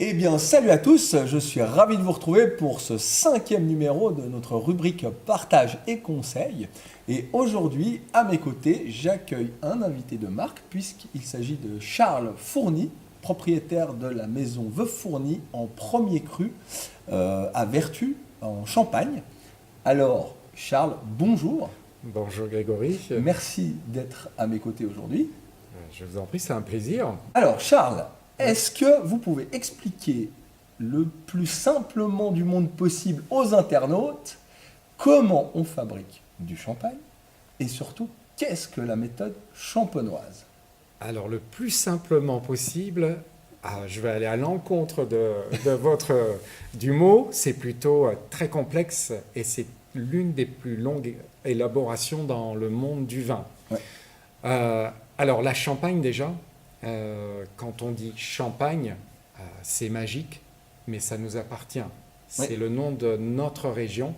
Eh bien, salut à tous, je suis ravi de vous retrouver pour ce 5e numéro de notre rubrique Partage et conseils. Et aujourd'hui, à mes côtés, j'accueille un invité de marque puisqu'il s'agit de Charles Fourny, propriétaire de la maison Veuve Fourny en premier cru à Vertus, en Champagne. Alors, Charles, bonjour. Bonjour Grégory. Merci d'être à mes côtés aujourd'hui. Je vous en prie, c'est un plaisir. Alors, Charles, est-ce que vous pouvez expliquer le plus simplement du monde possible aux internautes comment on fabrique du champagne et surtout qu'est-ce que la méthode champenoise? Alors le plus simplement possible, je vais aller à l'encontre de votre du mot, c'est plutôt très complexe et c'est l'une des plus longues élaborations dans le monde du vin. Ouais. Alors la Champagne déjà, quand on dit Champagne, c'est magique, mais ça nous appartient. C'est Ouais. le nom de notre région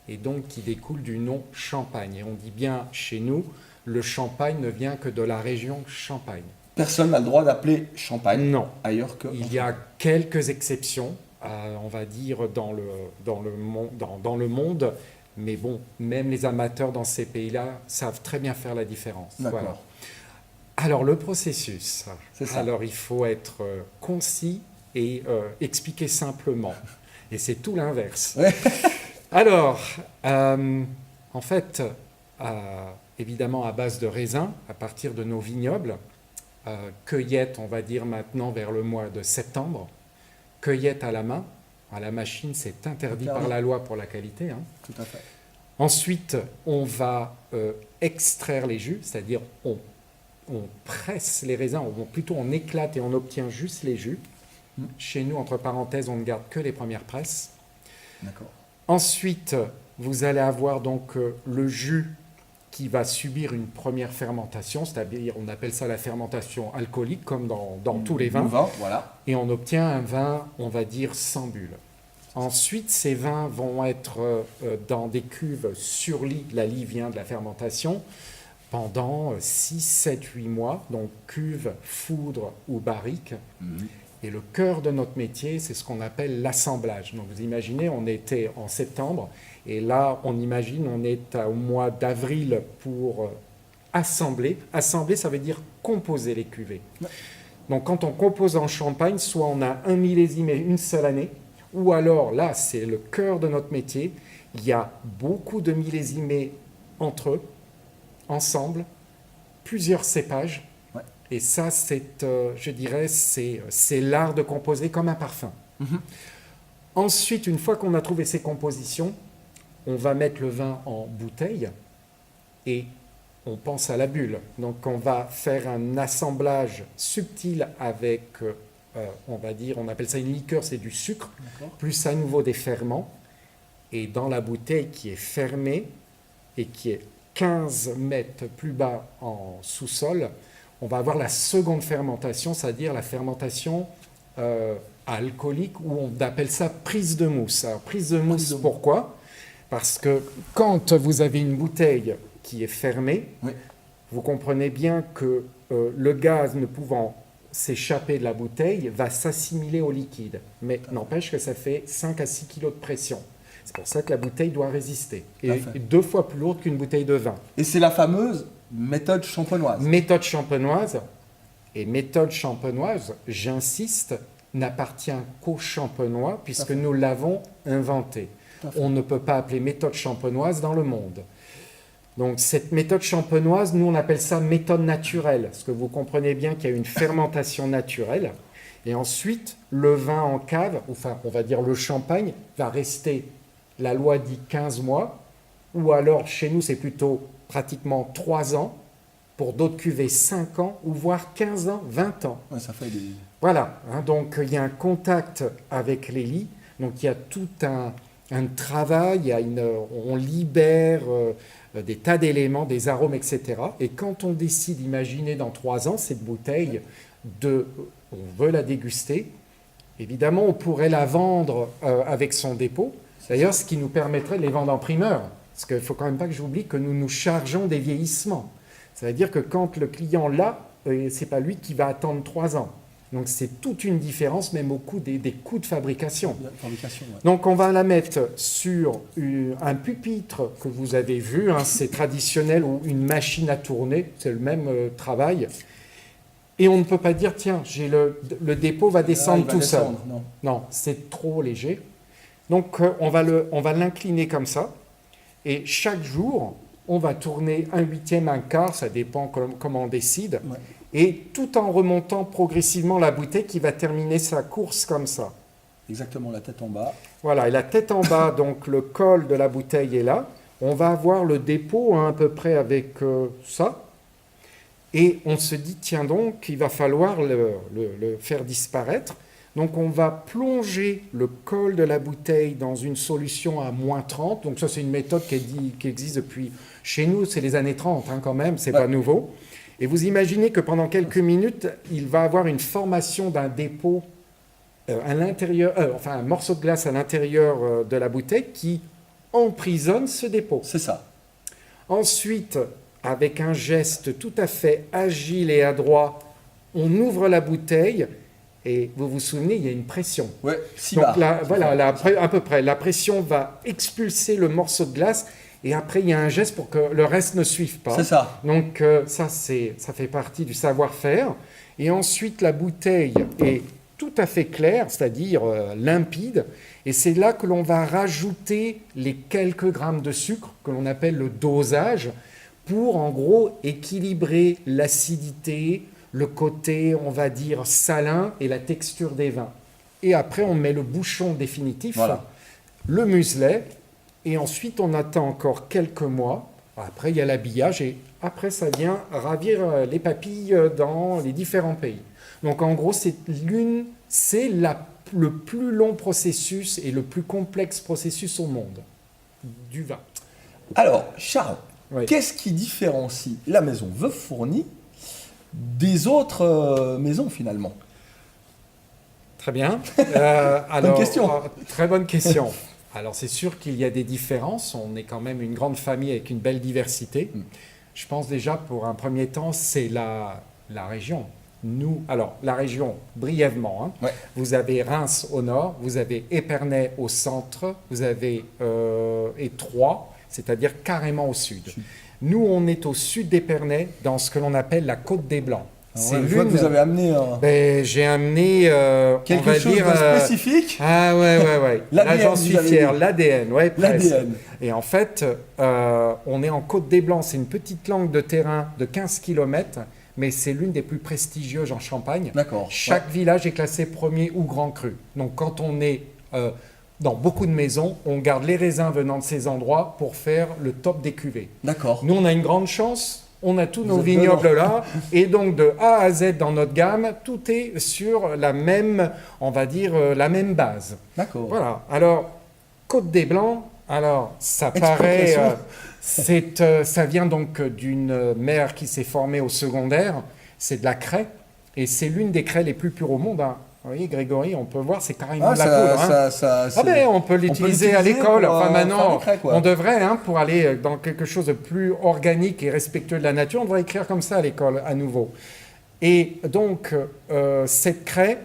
et donc qui découle du nom Champagne. Et on dit bien chez nous, le Champagne ne vient que de la région Champagne. Personne n'a le droit d'appeler champagne Non, ailleurs que il y a quelques exceptions, on va dire, dans le monde, mais bon, même les amateurs dans ces pays-là savent très bien faire la différence. D'accord. Voilà. Alors, le processus. C'est ça. Alors, il faut être concis et expliquer simplement. Et c'est tout l'inverse. Ouais. Alors, en fait, évidemment à base de raisins, à partir de nos vignobles, cueillette, on va dire maintenant vers le mois de septembre, cueillette à la main, à la machine, c'est interdit par la loi pour la qualité. Hein. Tout à fait. Ensuite, on va extraire les jus, c'est-à-dire on presse les raisins, ou plutôt on éclate et on obtient juste les jus. Chez nous, entre parenthèses, on ne garde que les premières presses. D'accord. Ensuite, vous allez avoir donc le jus qui va subir une première fermentation, c'est-à-dire on appelle ça la fermentation alcoolique, comme dans tous les vins. Le vin, voilà. Et on obtient un vin, on va dire, sans bulle. Ensuite, ces vins vont être dans des cuves sur lit, la lie vient de la fermentation, pendant 6, 7, 8 mois, donc cuve, foudre ou barrique. Et le cœur de notre métier, c'est ce qu'on appelle l'assemblage. Donc vous imaginez, on était en septembre, et là, on imagine, on est au mois d'avril pour assembler. Assembler, ça veut dire composer les cuvées. Ouais. Donc quand on compose en Champagne, soit on a un millésime et une seule année, ou alors là, c'est le cœur de notre métier, il y a beaucoup de millésimés entre eux, ensemble, plusieurs cépages. Ouais. Et ça, je dirais, c'est l'art de composer comme un parfum. Ensuite, une fois qu'on a trouvé ces compositions, on va mettre le vin en bouteille et on pense à la bulle. Donc, on va faire un assemblage subtil avec, on va dire, on appelle ça une liqueur, c'est du sucre, plus à nouveau des ferments. Et dans la bouteille qui est fermée et qui est 15 mètres plus bas en sous-sol, on va avoir la seconde fermentation, c'est-à-dire la fermentation alcoolique, où on appelle ça prise de mousse. Alors, prise de mousse, pourquoi ? Parce que quand vous avez une bouteille qui est fermée, Oui. vous comprenez bien que le gaz ne pouvant s'échapper de la bouteille va s'assimiler au liquide. Mais n'empêche que ça fait 5 à 6 kilos de pression. C'est pour ça que la bouteille doit résister. Et 2 fois plus lourde qu'une bouteille de vin. Et c'est la fameuse méthode champenoise. Méthode champenoise. Et méthode champenoise, j'insiste, n'appartient qu'aux champenois puisque nous l'avons inventée. On ne peut pas appeler méthode champenoise dans le monde. Donc cette méthode champenoise, nous on appelle ça méthode naturelle, parce que vous comprenez bien qu'il y a une fermentation naturelle. Et ensuite, le vin en cave, enfin on va dire le champagne, va rester, la loi dit 15 mois, ou alors chez nous c'est plutôt pratiquement 3 ans, pour d'autres cuvées 5 ans, ou voire 15 ans, 20 ans. Ouais, ça fait des... Voilà, hein, donc il y a un contact avec les lits, donc il y a tout un travail, on libère des tas d'éléments, des arômes, etc. Et quand on décide, imaginez dans 3 ans, cette bouteille, on veut la déguster, évidemment on pourrait la vendre avec son dépôt, d'ailleurs ce qui nous permettrait de les vendre en primeur, parce qu'il ne faut quand même pas que j'oublie que nous nous chargeons des vieillissements. Ça veut dire que quand le client l'a, ce n'est pas lui qui va attendre 3 ans. Donc c'est toute une différence, même au coût des coûts de fabrication. La fabrication, ouais. Donc on va la mettre sur un pupitre que vous avez vu, hein, c'est traditionnel, ou une machine à tourner, c'est le même travail. Et on ne peut pas dire, tiens, le dépôt va descendre tout seul. Non. Non, c'est trop léger. Donc on va l'incliner comme ça. Et chaque jour, on va tourner un huitième, un quart, ça dépend comment on décide. Ouais. Et tout en remontant progressivement la bouteille qui va terminer sa course comme ça. Exactement, la tête en bas. Voilà, et la tête en bas, donc le col de la bouteille est là. On va avoir le dépôt hein, à peu près avec ça. Et on se dit, tiens donc, il va falloir le faire disparaître. Donc on va plonger le col de la bouteille dans une solution à moins 30. Donc ça, c'est une méthode qui existe depuis... Chez nous, c'est les années 30 hein, quand même, c'est pas nouveau. Et vous imaginez que pendant quelques minutes, il va avoir une formation d'un dépôt à l'intérieur, enfin un morceau de glace à l'intérieur de la bouteille qui emprisonne ce dépôt. C'est ça. Ensuite, avec un geste tout à fait agile et adroit, on ouvre la bouteille et vous vous souvenez, il y a une pression. Ouais, 6 Donc bars. là, voilà, à peu près, la pression va expulser le morceau de glace et après il y a un geste pour que le reste ne suive pas. C'est ça. Donc ça fait partie du savoir-faire. Et ensuite, la bouteille est tout à fait claire, c'est-à-dire limpide. Et c'est là que l'on va rajouter les quelques grammes de sucre que l'on appelle le dosage pour en gros équilibrer l'acidité, le côté, on va dire, salin et la texture des vins. Et après, on met le bouchon définitif, Voilà. le muselet, et ensuite, on attend encore quelques mois. Après, il y a l'habillage, et après, ça vient ravir les papilles dans les différents pays. Donc, en gros, c'est le plus long processus et le plus complexe processus au monde du vin. Alors, Charles, Oui. qu'est-ce qui différencie la maison Veuve Fourny des autres maisons finalement? Très bien. Alors, question. Très bonne question. Alors, c'est sûr qu'il y a des différences. On est quand même une grande famille avec une belle diversité. Je pense déjà, pour un premier temps, c'est la région. Alors, la région, brièvement. Hein. Ouais. Vous avez Reims au nord, vous avez Épernay au centre, vous avez et Troyes, c'est-à-dire carrément au sud. Nous, on est au sud d'Épernay, dans ce que l'on appelle la Côte des Blancs. Je vois que vous avez amené J'ai amené, quelque on va chose dire, de spécifique. Ah ouais. Là, L'ADN, j'en suis vous avez fier. dit. L'ADN, ouais, presque. L'ADN. Et en fait, on est en Côte des Blancs. C'est une petite langue de terrain de 15 km, mais c'est l'une des plus prestigieuses en Champagne. D'accord. Chaque village est classé premier ou grand cru. Donc, quand on est dans beaucoup de maisons, on garde les raisins venant de ces endroits pour faire le top des cuvées. D'accord. Nous, on a une grande chance. On a tous nos êtes vignobles dedans. là, et donc de A à Z dans notre gamme, tout est sur la même, on va dire, la même base. D'accord. Voilà. Alors, Côte des Blancs, alors ça paraît, ça vient donc d'une mer qui s'est formée au secondaire, c'est de la craie, et c'est l'une des craies les plus pures au monde. Hein. Vous voyez, Grégory, on peut voir, c'est carrément de la poudre. Hein. On peut l'utiliser à l'école. Enfin, maintenant, on devrait, hein, pour aller dans quelque chose de plus organique et respectueux de la nature, on devrait écrire comme ça à l'école, à nouveau. Et donc, cette craie,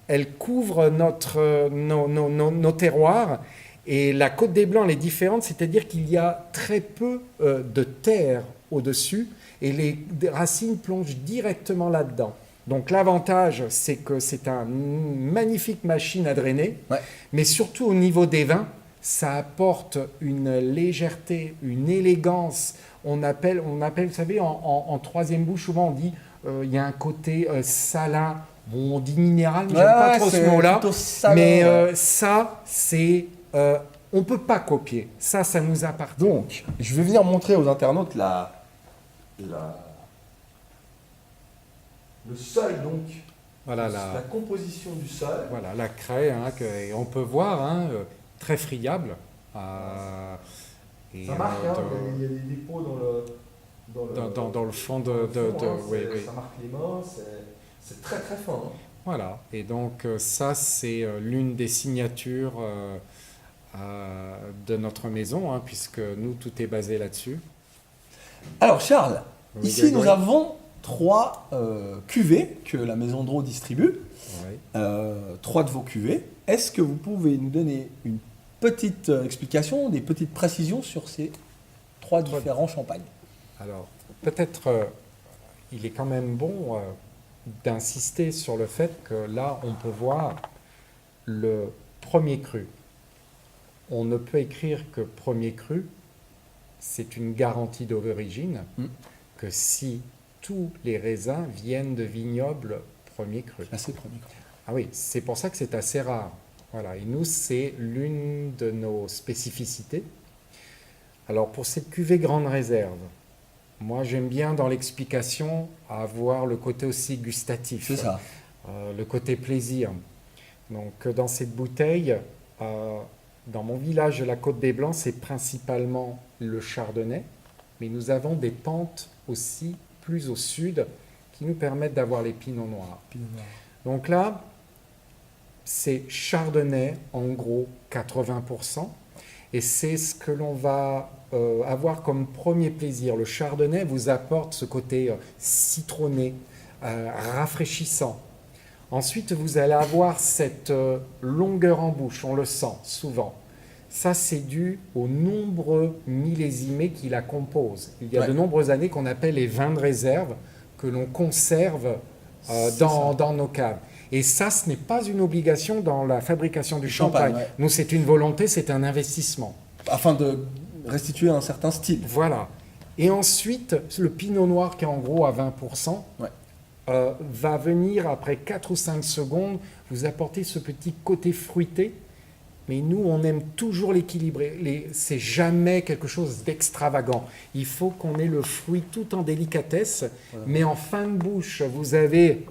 elle couvre nos terroirs. Et la Côte des Blancs, elle est différente, c'est-à-dire qu'il y a très peu de terre au-dessus et les racines plongent directement là-dedans. Donc l'avantage, c'est que c'est une magnifique machine à drainer, mais surtout au niveau des vins, ça apporte une légèreté, une élégance. On appelle, vous savez, en troisième bouche, souvent on dit il y a un côté salin. Bon, on dit minéral, mais j'aime pas trop ce mot-là. Mais ça, c'est... on ne peut pas copier. Ça nous appartient. Donc, je vais venir montrer aux internautes le sol, donc. Voilà, la composition du sol. Voilà, la craie, hein, et on peut voir, hein, très friable. Ça marque, il y a des dépôts dans le fond de oui. Ça marque les mains, c'est très très fin. Hein. Voilà, et donc ça, c'est l'une des signatures de notre maison, hein, puisque nous, tout est basé là-dessus. Alors Charles, Oui, ici nous avons 3 cuvées que la Maison Dro distribue. Ouais. 3 de vos cuvées. Est-ce que vous pouvez nous donner une petite explication, des petites précisions sur ces 3 différents champagnes? Alors, peut-être, il est quand même bon d'insister sur le fait que là, on peut voir le premier cru. On ne peut écrire que premier cru, c'est une garantie d'origine, que si tous les raisins viennent de vignobles premier cru. Assez premier cru. Ah oui, c'est pour ça que c'est assez rare. Voilà, et nous, c'est l'une de nos spécificités. Alors, pour cette cuvée grande réserve, moi, j'aime bien dans l'explication avoir le côté aussi gustatif. C'est ça. Le côté plaisir. Donc, dans cette bouteille, dans mon village de la Côte des Blancs, c'est principalement le chardonnay, mais nous avons des pentes aussi plus au sud qui nous permettent d'avoir les pinots noirs. Donc là, c'est chardonnay, en gros 80%, et c'est ce que l'on va avoir comme premier plaisir. Le chardonnay vous apporte ce côté citronné, rafraîchissant. Ensuite, vous allez avoir cette longueur en bouche, on le sent souvent. Ça, c'est dû aux nombreux millésimés qui la composent. Il y a de nombreuses années qu'on appelle les vins de réserve, que l'on conserve dans nos caves. Et ça, ce n'est pas une obligation dans la fabrication du champagne. Ouais. Nous, c'est une volonté, c'est un investissement. Afin de restituer un certain style. Voilà. Et ensuite, le pinot noir qui est en gros à 20%, va venir après 4 ou 5 secondes vous apporter ce petit côté fruité. Mais nous, on aime toujours l'équilibrer. C'est jamais quelque chose d'extravagant. Il faut qu'on ait le fruit tout en délicatesse. Mais en fin de bouche, vous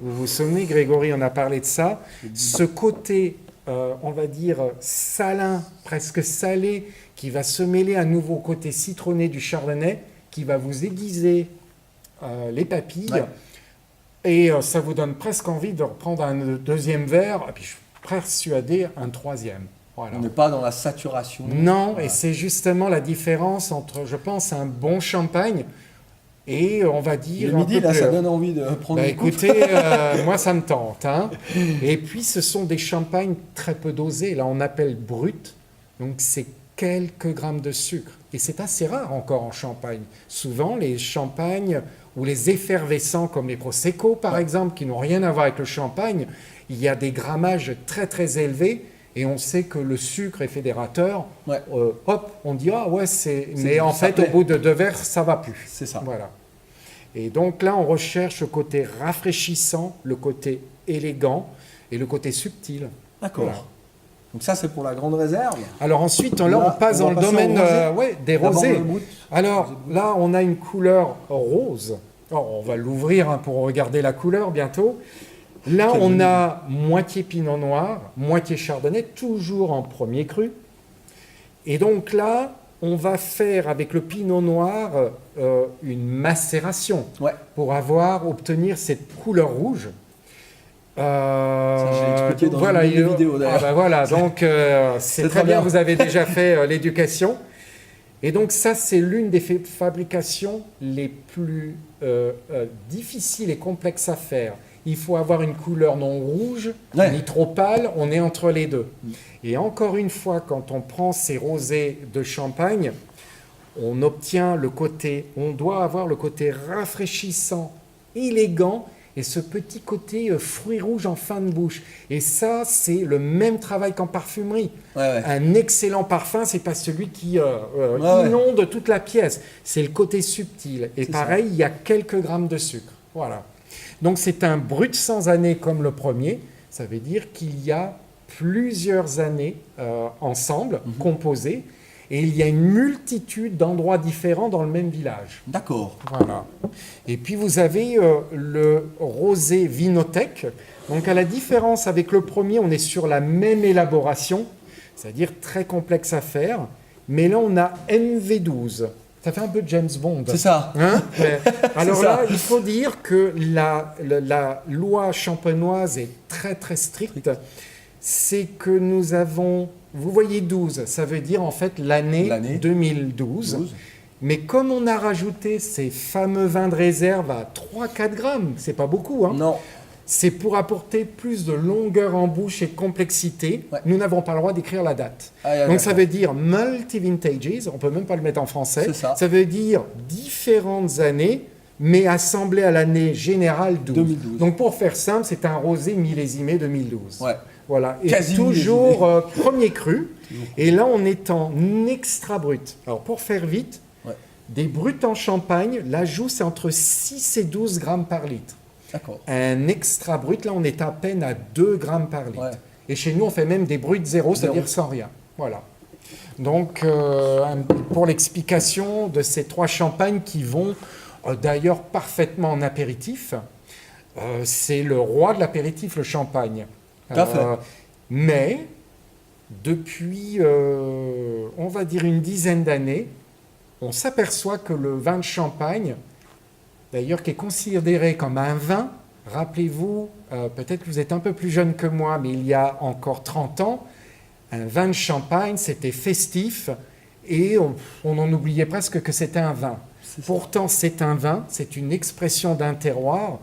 vous souvenez, Grégory, on a parlé de ça, ce côté, on va dire, salin, presque salé, qui va se mêler à nouveau au côté citronné du chardonnay, qui va vous aiguiser les papilles. Ouais. Et ça vous donne presque envie de reprendre un deuxième verre, et puis je suis persuadé un troisième. Voilà. On n'est pas dans la saturation. Non, et c'est justement la différence entre, je pense, un bon champagne et, on va dire... Le midi, là, ça donne envie de prendre une coupe. Écoutez, moi, ça me tente. Hein. Et puis, ce sont des champagnes très peu dosés. Là, on appelle brut. Donc, c'est quelques grammes de sucre. Et c'est assez rare encore en Champagne. Souvent, les champagnes ou les effervescents comme les Prosecco, par exemple, qui n'ont rien à voir avec le champagne, il y a des grammages très, très élevés. Et on sait que le sucre est fédérateur. Hop, on dit, ah ouais, mais en fait, au bout de 2 verres, ça va plus. C'est ça. Voilà. Et donc là, on recherche le côté rafraîchissant, le côté élégant et le côté subtil. D'accord. Voilà. Donc ça, c'est pour la grande réserve. Alors ensuite, là on passe dans le domaine des rosés. Alors là, on a une couleur rose. Alors, on va l'ouvrir pour regarder la couleur bientôt. Là, on a moitié pinot noir, moitié chardonnay, toujours en premier cru. Et donc là, on va faire avec le pinot noir une macération pour obtenir cette couleur rouge. Ça, j'ai expliqué dans une vidéo d'ailleurs. Voilà, donc c'est très bien, vous avez déjà fait l'éducation. Et donc ça, c'est l'une des fabrications les plus difficiles et complexes à faire. Il faut avoir une couleur non rouge, ni trop pâle, on est entre les deux. Et encore une fois, quand on prend ces rosés de champagne, on doit avoir le côté rafraîchissant, élégant, et ce petit côté fruit rouge en fin de bouche. Et ça, c'est le même travail qu'en parfumerie. Un excellent parfum, c'est pas celui qui inonde toute la pièce. C'est le côté subtil. Et pareil, il y a quelques grammes de sucre. Voilà. Donc c'est un brut sans année comme le premier. Ça veut dire qu'il y a plusieurs années ensemble, composées. Et il y a une multitude d'endroits différents dans le même village. D'accord. Voilà. Et puis vous avez le rosé Vinotech. Donc à la différence avec le premier, on est sur la même élaboration, c'est-à-dire très complexe à faire. Mais là, on a MV12. Ça fait un peu James Bond. C'est ça. Hein? Alors là, il faut dire que la loi champenoise est très très stricte. C'est que nous avons... Vous voyez 12, ça veut dire en fait l'année 2012. Mais comme on a rajouté ces fameux vins de réserve à 3-4 grammes, c'est pas beaucoup, hein, Non. c'est pour apporter plus de longueur en bouche et de complexité. Ouais. Nous n'avons pas le droit d'écrire la date. Ah, Donc ça d'accord. veut dire multi-vintages, on peut même pas le mettre en français. C'est ça. Ça veut dire différentes années, mais assemblées à l'année générale 12. 2012. Donc pour faire simple, c'est un rosé millésimé 2012. Ouais. Voilà. Et Quasi toujours premier cru. Toujours. Et là, on est en extra brut. Alors pour faire vite, Ouais. des bruts en champagne, l'ajout c'est entre 6 et 12 grammes par litre. D'accord. Un extra brut, là, on est à peine à 2 grammes par litre. Ouais. Et chez nous, on fait même des bruts zéro, c'est-à-dire sans rien. Voilà. Donc, pour l'explication de ces 3 champagnes qui vont d'ailleurs parfaitement en apéritif, c'est le roi de l'apéritif, le champagne. Tout à fait. Mais, depuis, on va dire une dizaine d'années, on s'aperçoit que le vin de champagne, d'ailleurs, qui est considéré comme un vin. Rappelez-vous, peut-être que vous êtes un peu plus jeune que moi, mais il y a encore 30 ans, un vin de champagne, c'était festif et on en oubliait presque que c'était un vin. Pourtant, c'est un vin, c'est une expression d'un terroir.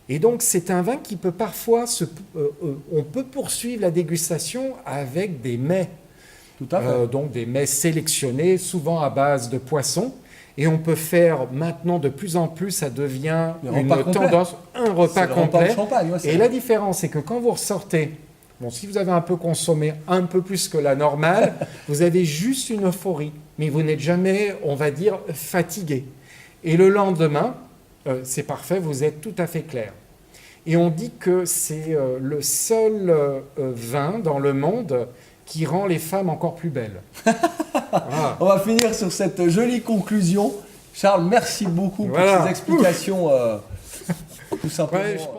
Et donc, c'est un vin qui peut parfois, on peut poursuivre la dégustation avec des mets. Tout à fait. Donc, des mets sélectionnés, souvent à base de poisson. Et on peut faire maintenant de plus en plus, ça devient Le une repas complet. tendance, un repas C'est le repas complet. de champagne, ouais, c'est Et vrai. la différence, c'est que quand vous ressortez, bon, si vous avez un peu consommé un peu plus que la normale, vous avez juste une euphorie, mais vous n'êtes jamais, on va dire, fatigué. Et le lendemain, c'est parfait, vous êtes tout à fait clair. Et on dit que c'est le seul vin dans le monde qui rend les femmes encore plus belles. Voilà. On va finir sur cette jolie conclusion. Charles, merci beaucoup Voilà. pour ces explications tout simplement. Ouais, je pense-